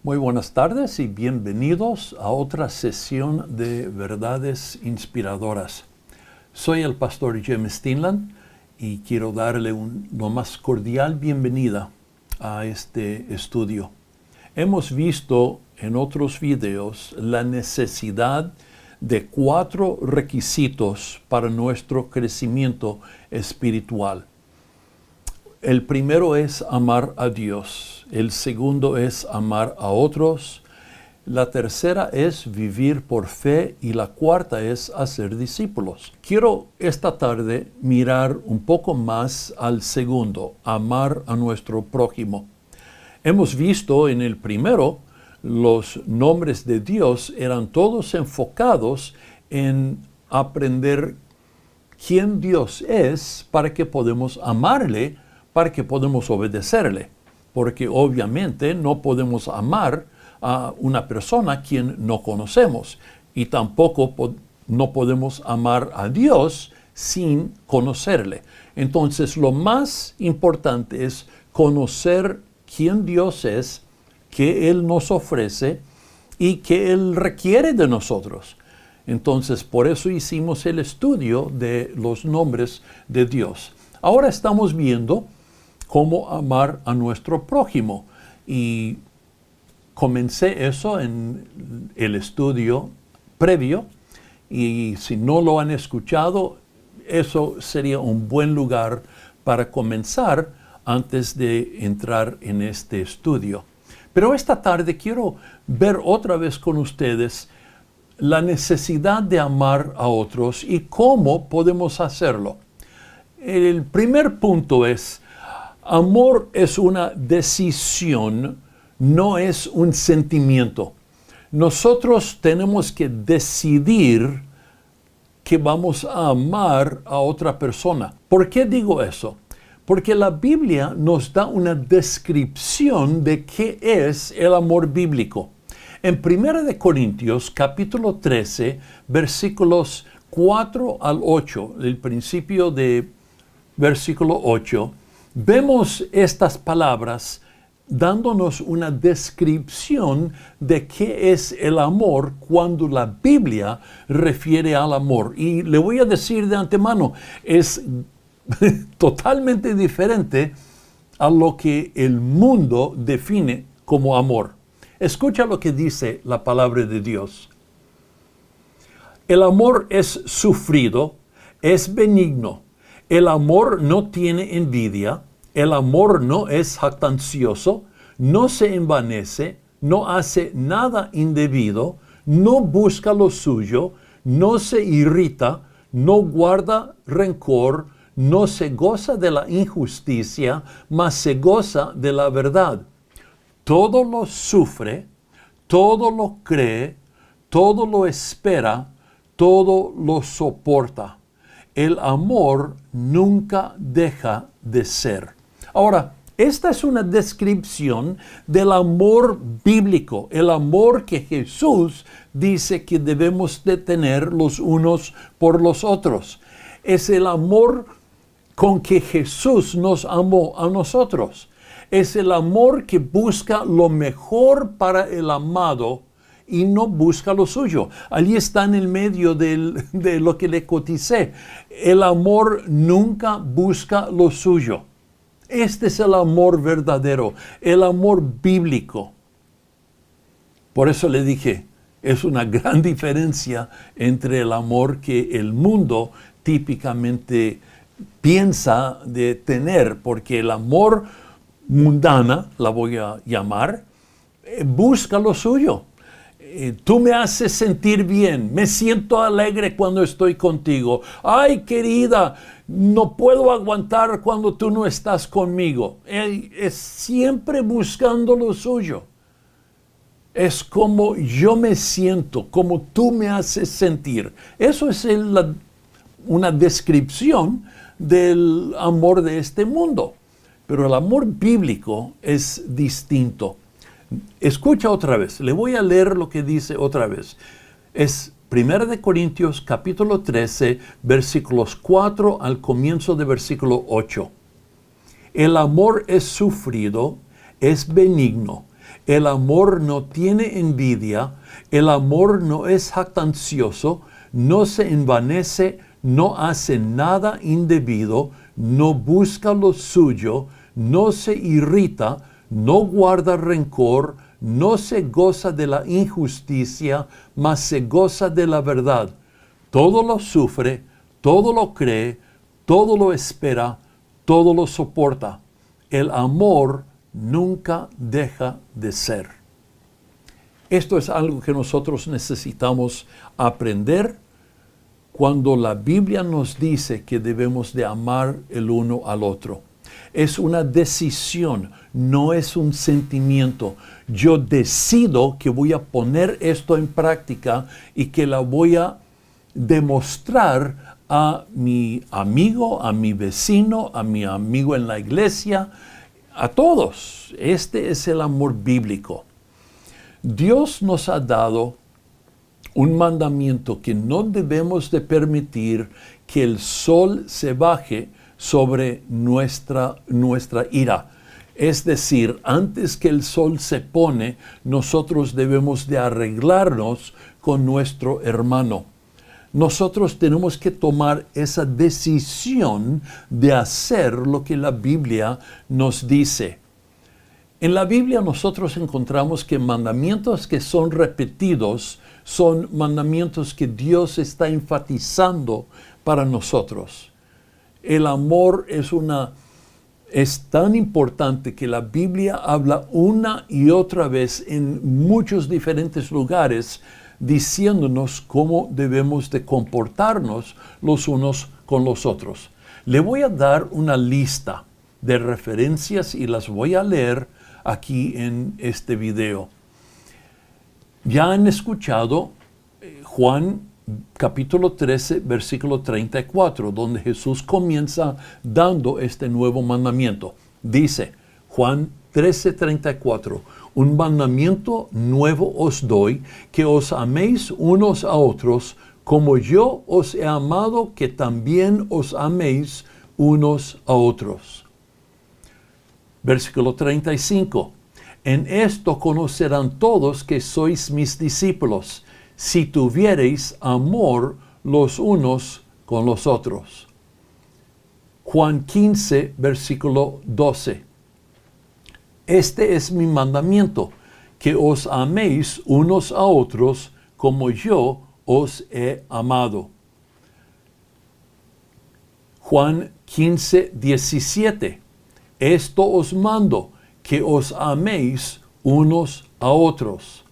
Muy buenas tardes y bienvenidos a otra sesión de Verdades Inspiradoras. Soy el pastor Jim Steenland y quiero darle una más cordial bienvenida a este estudio. Hemos visto en otros videos la necesidad de 4 requisitos para nuestro crecimiento espiritual. El primero es amar a Dios. El segundo es amar a otros. La tercera es vivir por fe y la cuarta es hacer discípulos. Quiero esta tarde mirar un poco más al segundo, amar a nuestro prójimo. Hemos visto en el primero, los nombres de Dios eran todos enfocados en aprender quién Dios es para que podamos amarle, para que podamos obedecerle. Porque obviamente no podemos amar a una persona a quien no conocemos. Y tampoco no podemos amar a Dios sin conocerle. Entonces lo más importante es conocer quién Dios es, qué Él nos ofrece y qué Él requiere de nosotros. Entonces por eso hicimos el estudio de los nombres de Dios. Ahora estamos viendo cómo amar a nuestro prójimo. Y comencé eso en el estudio previo. Y si no lo han escuchado, eso sería un buen lugar para comenzar antes de entrar en este estudio. Pero esta tarde quiero ver otra vez con ustedes la necesidad de amar a otros y cómo podemos hacerlo. El primer punto es: amor es una decisión, no es un sentimiento. Nosotros tenemos que decidir que vamos a amar a otra persona. ¿Por qué digo eso? Porque la Biblia nos da una descripción de qué es el amor bíblico. En 1 Corintios, capítulo 13, versículos 4 al 8, el principio de versículo 8, vemos estas palabras dándonos una descripción de qué es el amor cuando la Biblia refiere al amor. Y le voy a decir de antemano, es totalmente diferente a lo que el mundo define como amor. Escucha lo que dice la palabra de Dios. El amor es sufrido, es benigno. El amor no tiene envidia, el amor no es jactancioso, no se envanece, no hace nada indebido, no busca lo suyo, no se irrita, no guarda rencor, no se goza de la injusticia, mas se goza de la verdad. Todo lo sufre, todo lo cree, todo lo espera, todo lo soporta. El amor nunca deja de ser. Ahora, esta es una descripción del amor bíblico, el amor que Jesús dice que debemos de tener los unos por los otros. Es el amor con que Jesús nos amó a nosotros. Es el amor que busca lo mejor para el amado y no busca lo suyo. Allí está en el medio de lo que le coticé. El amor nunca busca lo suyo. Este es el amor verdadero, el amor bíblico. Por eso le dije, es una gran diferencia entre el amor que el mundo típicamente piensa de tener, porque el amor mundana, la voy a llamar, busca lo suyo. Tú me haces sentir bien, me siento alegre cuando estoy contigo. Ay, querida, no puedo aguantar cuando tú no estás conmigo. Es siempre buscando lo suyo. Es como yo me siento, como tú me haces sentir. Eso es una descripción del amor de este mundo. Pero el amor bíblico es distinto. Escucha otra vez, le voy a leer lo que dice otra vez. Es 1 Corintios capítulo 13, versículos 4 al comienzo de versículo 8. El amor es sufrido, es benigno. El amor no tiene envidia, el amor no es jactancioso, no se envanece, no hace nada indebido, no busca lo suyo, no se irrita, no guarda rencor, no se goza de la injusticia, mas se goza de la verdad. Todo lo sufre, todo lo cree, todo lo espera, todo lo soporta. El amor nunca deja de ser. Esto es algo que nosotros necesitamos aprender cuando la Biblia nos dice que debemos de amar el uno al otro. Es una decisión, no es un sentimiento. Yo decido que voy a poner esto en práctica y que la voy a demostrar a mi amigo, a mi vecino, a mi amigo en la iglesia, a todos. Este es el amor bíblico. Dios nos ha dado un mandamiento que no debemos de permitir que el sol se baje sobre nuestra ira. Es decir, antes que el sol se pone, nosotros debemos de arreglarnos con nuestro hermano. Nosotros tenemos que tomar esa decisión de hacer lo que la Biblia nos dice. En la Biblia nosotros encontramos que mandamientos que son repetidos son mandamientos que Dios está enfatizando para nosotros. El amor es tan importante que la Biblia habla una y otra vez en muchos diferentes lugares diciéndonos cómo debemos de comportarnos los unos con los otros. Le voy a dar una lista de referencias y las voy a leer aquí en este video. Ya han escuchado Juan capítulo 13, versículo 34, donde Jesús comienza dando este nuevo mandamiento. Dice Juan 13:34, un mandamiento nuevo os doy, que os améis unos a otros, como yo os he amado, que también os améis unos a otros. Versículo 35, en esto conocerán todos que sois mis discípulos, si tuviereis amor los unos con los otros. Juan 15, versículo 12. Este es mi mandamiento, que os améis unos a otros como yo os he amado. Juan 15, 17. Esto os mando, que os améis unos a otros.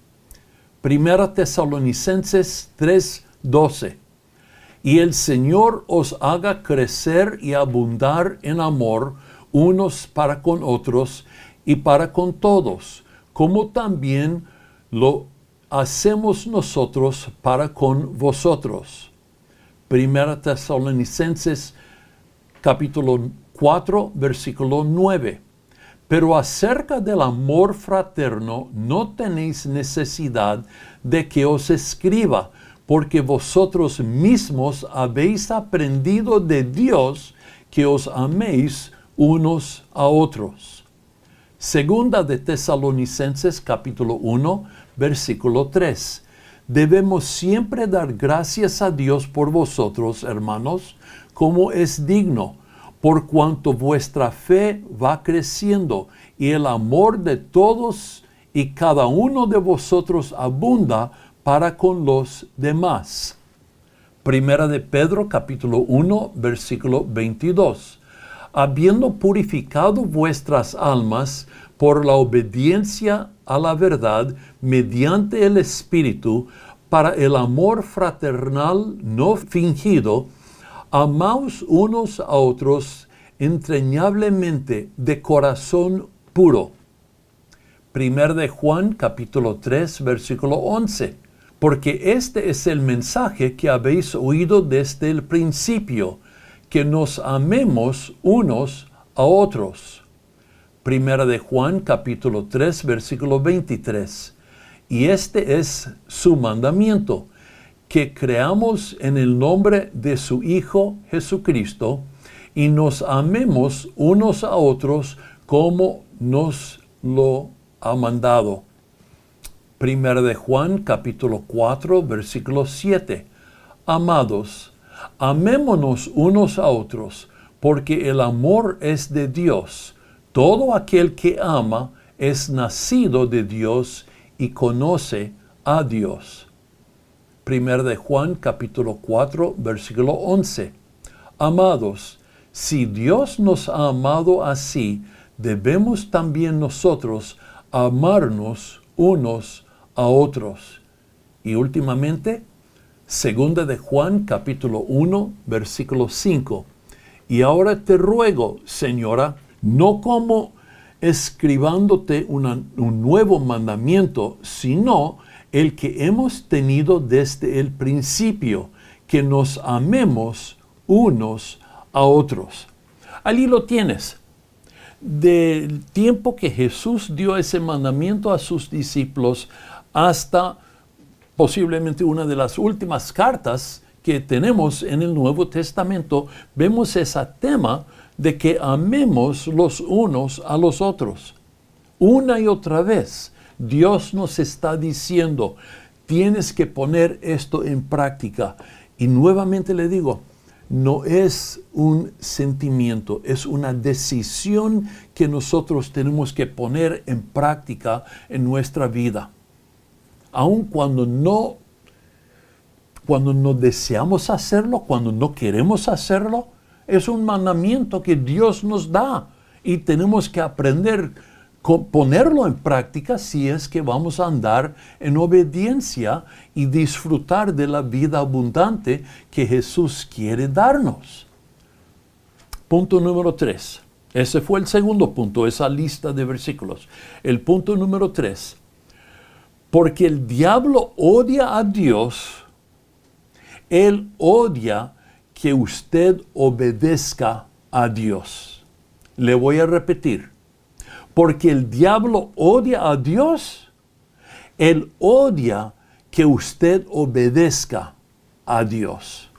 Primera Tesalonicenses 3:12. Y el Señor os haga crecer y abundar en amor unos para con otros y para con todos, como también lo hacemos nosotros para con vosotros. Primera Tesalonicenses capítulo 4, versículo 9. Pero acerca del amor fraterno no tenéis necesidad de que os escriba, porque vosotros mismos habéis aprendido de Dios que os améis unos a otros. Segunda de Tesalonicenses capítulo 1, versículo 3. Debemos siempre dar gracias a Dios por vosotros, hermanos, como es digno, por cuanto vuestra fe va creciendo y el amor de todos y cada uno de vosotros abunda para con los demás. Primera de Pedro capítulo 1, versículo 22. Habiendo purificado vuestras almas por la obediencia a la verdad mediante el Espíritu, para el amor fraternal no fingido, amaos unos a otros entrañablemente de corazón puro. Primera de Juan capítulo 3, versículo 11. Porque este es el mensaje que habéis oído desde el principio, que nos amemos unos a otros. Primera de Juan capítulo 3 versículo 23. Y este es su mandamiento, que creamos en el nombre de su Hijo Jesucristo y nos amemos unos a otros como nos lo ha mandado. Primera de Juan, capítulo 4, versículo 7. Amados, amémonos unos a otros, porque el amor es de Dios. Todo aquel que ama es nacido de Dios y conoce a Dios. Primera de Juan, capítulo 4, versículo 11. Amados, si Dios nos ha amado así, debemos también nosotros amarnos unos a otros. Y últimamente, segunda de Juan, capítulo 1, versículo 5. Y ahora te ruego, Señora, no como escribándote un nuevo mandamiento, sino el que hemos tenido desde el principio, que nos amemos unos a otros. Allí lo tienes. Del tiempo que Jesús dio ese mandamiento a sus discípulos hasta posiblemente una de las últimas cartas que tenemos en el Nuevo Testamento, vemos ese tema de que amemos los unos a los otros. Una y otra vez, Dios nos está diciendo, tienes que poner esto en práctica. Y nuevamente le digo, no es un sentimiento, es una decisión que nosotros tenemos que poner en práctica en nuestra vida. Aun cuando no deseamos hacerlo, cuando no queremos hacerlo, es un mandamiento que Dios nos da y tenemos que aprender a ponerlo en práctica si es que vamos a andar en obediencia y disfrutar de la vida abundante que Jesús quiere darnos. Punto número 3. Ese fue el segundo punto, esa lista de versículos. El punto número 3. Porque el diablo odia a Dios, él odia que usted obedezca a Dios. Le voy a repetir. Porque el diablo odia a Dios, él odia que usted obedezca a Dios.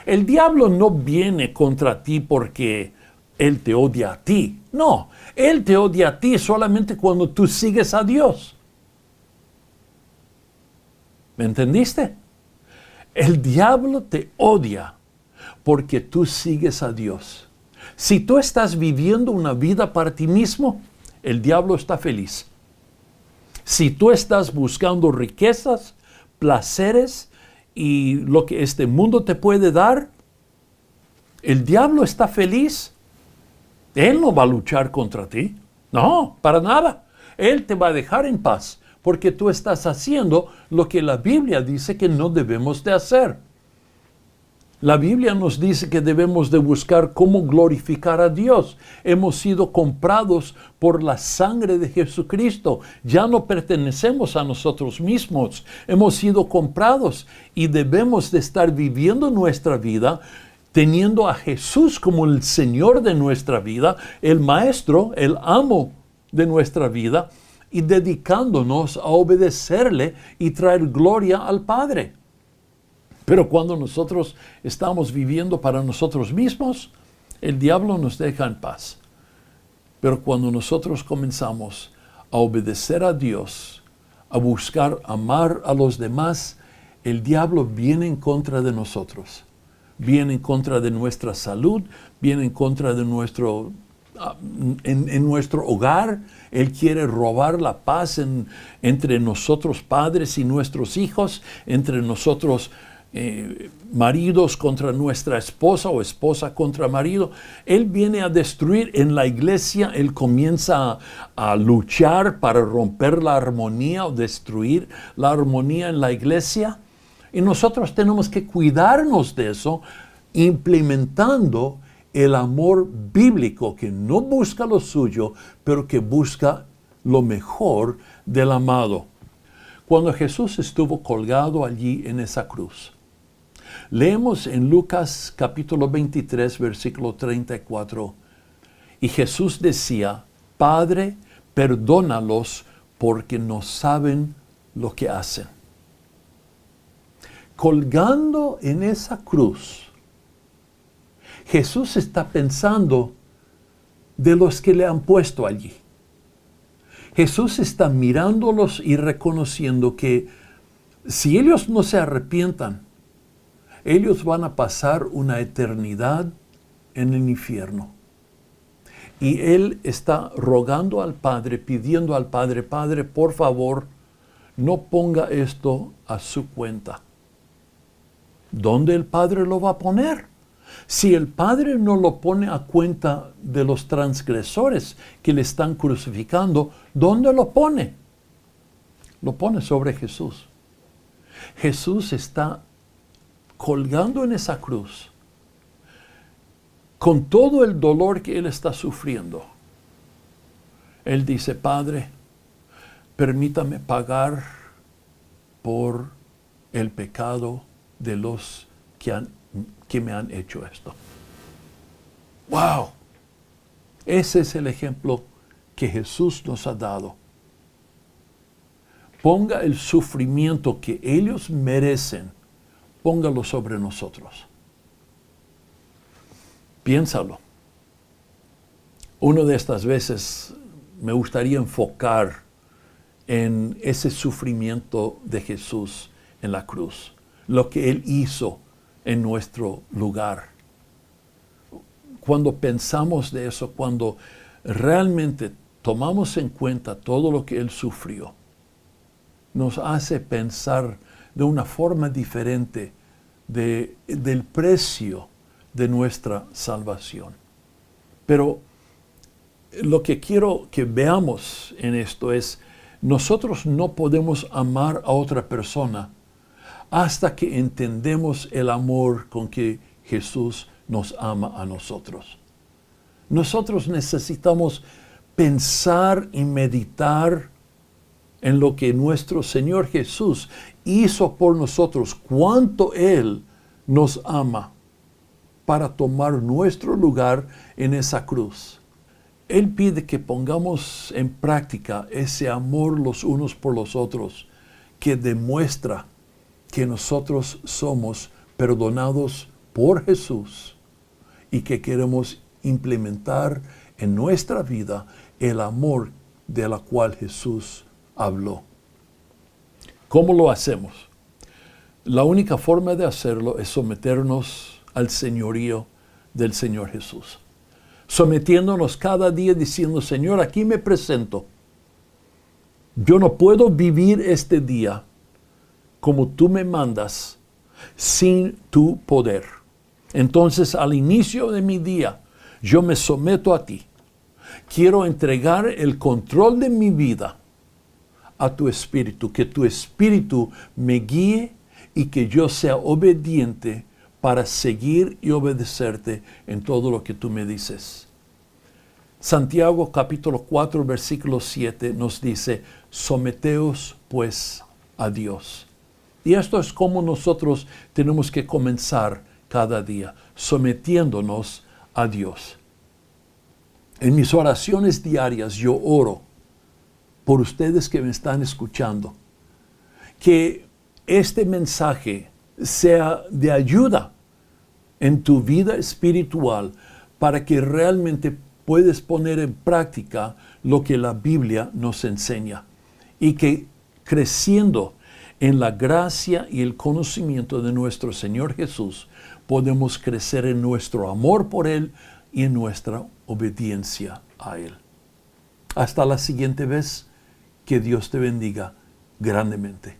El diablo no viene contra ti porque él te odia a ti. No, él te odia a ti solamente cuando tú sigues a Dios. ¿Me entendiste? El diablo te odia porque tú sigues a Dios. Si tú estás viviendo una vida para ti mismo, el diablo está feliz. Si tú estás buscando riquezas, placeres y lo que este mundo te puede dar, el diablo está feliz. Él no va a luchar contra ti. No, para nada. Él te va a dejar en paz porque tú estás haciendo lo que la Biblia dice que no debemos de hacer. La Biblia nos dice que debemos de buscar cómo glorificar a Dios. Hemos sido comprados por la sangre de Jesucristo. Ya no pertenecemos a nosotros mismos. Hemos sido comprados y debemos de estar viviendo nuestra vida teniendo a Jesús como el Señor de nuestra vida, el Maestro, el amo de nuestra vida, y dedicándonos a obedecerle y traer gloria al Padre. Pero cuando nosotros estamos viviendo para nosotros mismos, el diablo nos deja en paz. Pero cuando nosotros comenzamos a obedecer a Dios, a buscar amar a los demás, el diablo viene en contra de nosotros. Viene en contra de nuestra salud, viene en contra de nuestro hogar. Él quiere robar la paz entre nosotros padres y nuestros hijos, entre nosotros maridos contra nuestra esposa o esposa contra marido. Él viene a destruir en la iglesia. Él comienza a luchar para romper la armonía o destruir la armonía en la iglesia. Y nosotros tenemos que cuidarnos de eso, implementando el amor bíblico que no busca lo suyo, pero que busca lo mejor del amado. Cuando Jesús estuvo colgado allí en esa cruz, leemos en Lucas capítulo 23, versículo 34, y Jesús decía, Padre, perdónalos porque no saben lo que hacen. Colgando en esa cruz, Jesús está pensando de los que le han puesto allí. Jesús está mirándolos y reconociendo que si ellos no se arrepientan, ellos van a pasar una eternidad en el infierno. Y Él está rogando al Padre, pidiendo al Padre, Padre, por favor, no ponga esto a su cuenta. ¿Dónde el Padre lo va a poner? Si el Padre no lo pone a cuenta de los transgresores que le están crucificando, ¿dónde lo pone? Lo pone sobre Jesús. Jesús está colgando en esa cruz con todo el dolor que Él está sufriendo. Él dice, Padre, permítame pagar por el pecado de los que me han hecho esto. ¡Wow! Ese es el ejemplo que Jesús nos ha dado. Ponga el sufrimiento que ellos merecen, póngalo sobre nosotros. Piénsalo. Una de estas veces me gustaría enfocar en ese sufrimiento de Jesús en la cruz, lo que Él hizo en nuestro lugar. Cuando pensamos de eso, cuando realmente tomamos en cuenta todo lo que Él sufrió, nos hace pensar de una forma diferente del precio de nuestra salvación. Pero lo que quiero que veamos en esto es, nosotros no podemos amar a otra persona hasta que entendemos el amor con que Jesús nos ama a nosotros. Nosotros necesitamos pensar y meditar en lo que nuestro Señor Jesús hizo por nosotros, cuánto Él nos ama para tomar nuestro lugar en esa cruz. Él pide que pongamos en práctica ese amor los unos por los otros, que demuestra que nosotros somos perdonados por Jesús y que queremos implementar en nuestra vida el amor de la cual Jesús habló. ¿Cómo lo hacemos? La única forma de hacerlo es someternos al señorío del Señor Jesús. Sometiéndonos cada día diciendo, Señor, aquí me presento. Yo no puedo vivir este día como tú me mandas sin tu poder. Entonces, al inicio de mi día, yo me someto a ti. Quiero entregar el control de mi vida a tu Espíritu, que tu Espíritu me guíe y que yo sea obediente para seguir y obedecerte en todo lo que tú me dices. Santiago capítulo 4 versículo 7 nos dice, someteos pues a Dios. Y esto es como nosotros tenemos que comenzar cada día, sometiéndonos a Dios. En mis oraciones diarias yo oro por ustedes que me están escuchando, que este mensaje sea de ayuda en tu vida espiritual para que realmente puedas poner en práctica lo que la Biblia nos enseña y que creciendo en la gracia y el conocimiento de nuestro Señor Jesús podemos crecer en nuestro amor por Él y en nuestra obediencia a Él. Hasta la siguiente vez, que Dios te bendiga grandemente.